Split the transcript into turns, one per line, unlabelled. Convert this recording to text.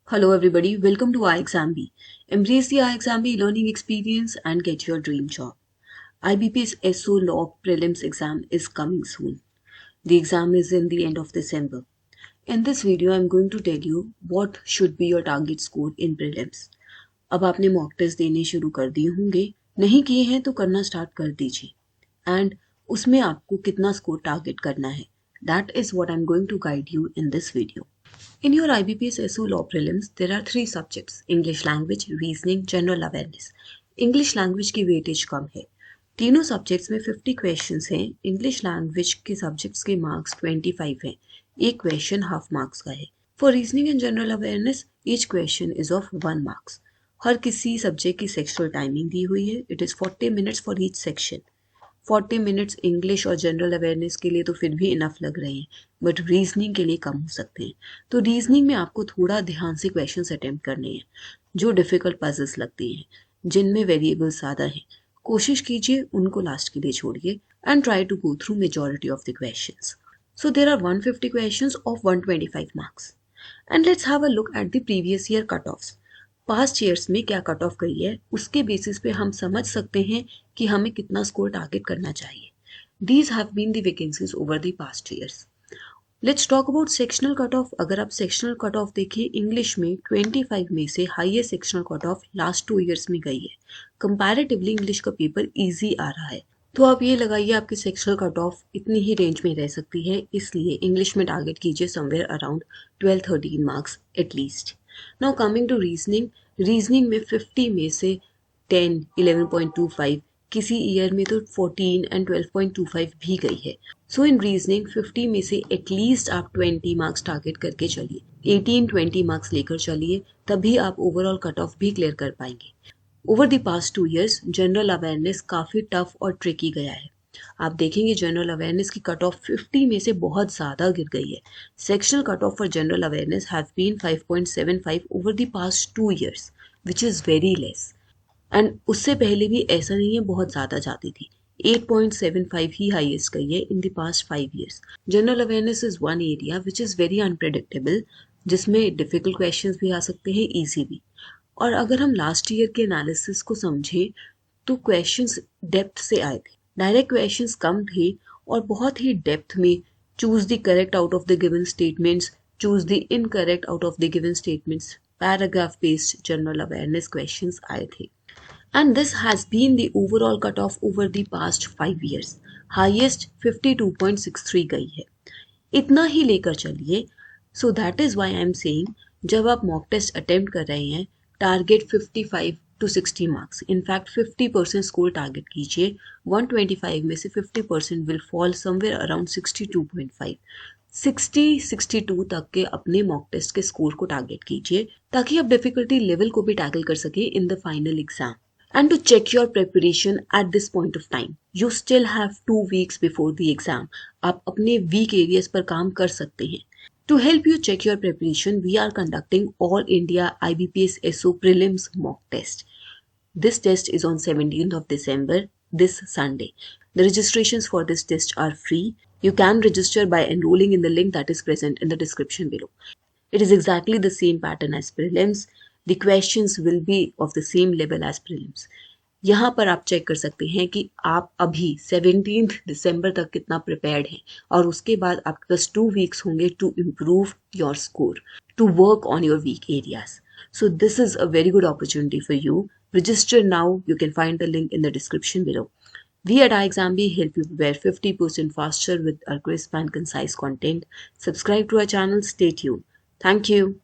Hello everybody, welcome to iExamB. Embrace the iExamB learning experience and get your dream job. IBPS SO Law Prelims exam is coming soon. The exam is in the end of December. In this video, I'm going to tell you what should be your target score in prelims. अब आपने mock test देने शुरू कर दिए होंगे, नहीं किए हैं तो करना स्टार्ट कर दीजिए एंड उसमें आपको कितना स्कोर टारगेट करना है. That is what I'm going to guide you in this video. In your IBPS SO Law Prelims, there are 3 subjects: English Language, Reasoning, General Awareness. English Language की weightage कम है. तीनों subjects में 50 questions हैं. English language के subjects के marks 25 हैं. एक क्वेश्चन हाफ मार्क्स का है. For reasoning and general awareness, each question is of 1 marks. हर किसी सब्जेक्ट की सेक्शुअल टाइमिंग दी हुई है. It is 40 minutes for each section. 40 minutes English और जनरल अवेयरनेस के लिए तो फिर भी इनफ लग रहे हैं, बट रीजनिंग के लिए कम हो सकते हैं. तो रीजनिंग में आपको थोड़ा ध्यान से क्वेश्चंस अटेम्प्ट करने हैं जो डिफिकल्ट पजल्स लगते हैं, जिनमें वेरिएबल्स ज़्यादा हैं. कोशिश कीजिए उनको लास्ट के लिए छोड़िए and try to go through majority of the questions. So there are 150 questions of 125 marks. And let's have a look at the previous year cut offs. Past years में क्या कट ऑफ गई है, उसके basis पे हम समझ सकते हैं कि हमें कितना स्कोर टारगेट करना चाहिए. These have been the vacancies over the past years. Let's talk about sectional cut off. अगर आप सेक्शनल कट ऑफ देखिए, इंग्लिश में 25 में से highest sectional cut off last 2 years में गई है. कंपैरेटिवली इंग्लिश का पेपर ईजी आ रहा है, तो आप ये लगाइए आपकी सेक्शनल कट ऑफ इतनी ही रेंज में रह सकती है. इसलिए इंग्लिश में टारगेट कीजिए somewhere around 12-13 marks at least. Now coming to reasoning. Reasoning में 50 में से 10, 11.25, किसी ईयर में तो 14 एंड 12.25 भी गई है. सो इन रीजनिंग 50 में से एटलीस्ट आप 20 मार्क्स टारगेट करके चलिए. 18-20 मार्क्स लेकर चलिए, तभी आप ओवरऑल कट ऑफ भी क्लियर कर पाएंगे. Over the past 2 years general awareness काफ़ी टफ और ट्रिकी गया है. आप देखेंगे जनरल अवेयरनेस की कट ऑफ 50 में से बहुत ज़्यादा गिर गई है. Sectional cut off for general awareness have been 5.75 over the past 2 years, which is very less. And उससे पहले भी ऐसा नहीं है बहुत ज़्यादा जाती थी. 8.75 ही हाईएस्ट गई है in the past 5 years. General awareness is one area which is very unpredictable, जिसमें डिफ़िकल्ट क्वेश्चंस भी आ सकते हैं, ईजी भी. और अगर हम लास्ट ईयर के एनालिसिस को समझें तो क्वेश्चंस डेप्थ से आए थे. डायरेक्ट क्वेश्चंस कम थे और बहुत ही डेप्थ में choose the correct out of the given statements, choose the incorrect out of the given statements, paragraph based general awareness questions आए थे. And this has been the overall cutoff over the past 5 years. Highest 52.63 गई है. इतना ही लेकर चलिए. So that is why I am saying जब आप mock test attempt कर रहे हैं, target 55 to 60 marks. In fact 50% score target कीजिए. 125 में से 50% विल फॉल समवेयर अराउंड 62.5. 60-62 तक के अपने मॉक टेस्ट के स्कोर को टारगेट कीजिए, ताकि आप डिफिकल्टी लेवल को भी टैकल कर सके in the final exam. And to check your preparation at this point of time, you still have 2 weeks before the exam. आप अपने weak areas पर काम कर सकते हैं. To help you check your preparation, we are conducting All India IBPS SO Prelims mock test. This test is on 17th of December, this Sunday. The registrations for this test are free. You can register by enrolling in the link that is present in the description below. It is exactly the same pattern as prelims. The questions will be of the same level as prelims. यहाँ पर आप check कर सकते हैं कि आप अभी 17 दिसंबर तक कितना प्रिपेयर्ड हैं, और उसके बाद आपके पास 2 वीक्स होंगे to improve your score, to work on your weak areas. So this is a very good opportunity for you. Register now. You can find the link in the description below. We at iExamB help you prepare 50% faster with our crisp and concise content. Subscribe to our channel. Stay tuned. Thank you.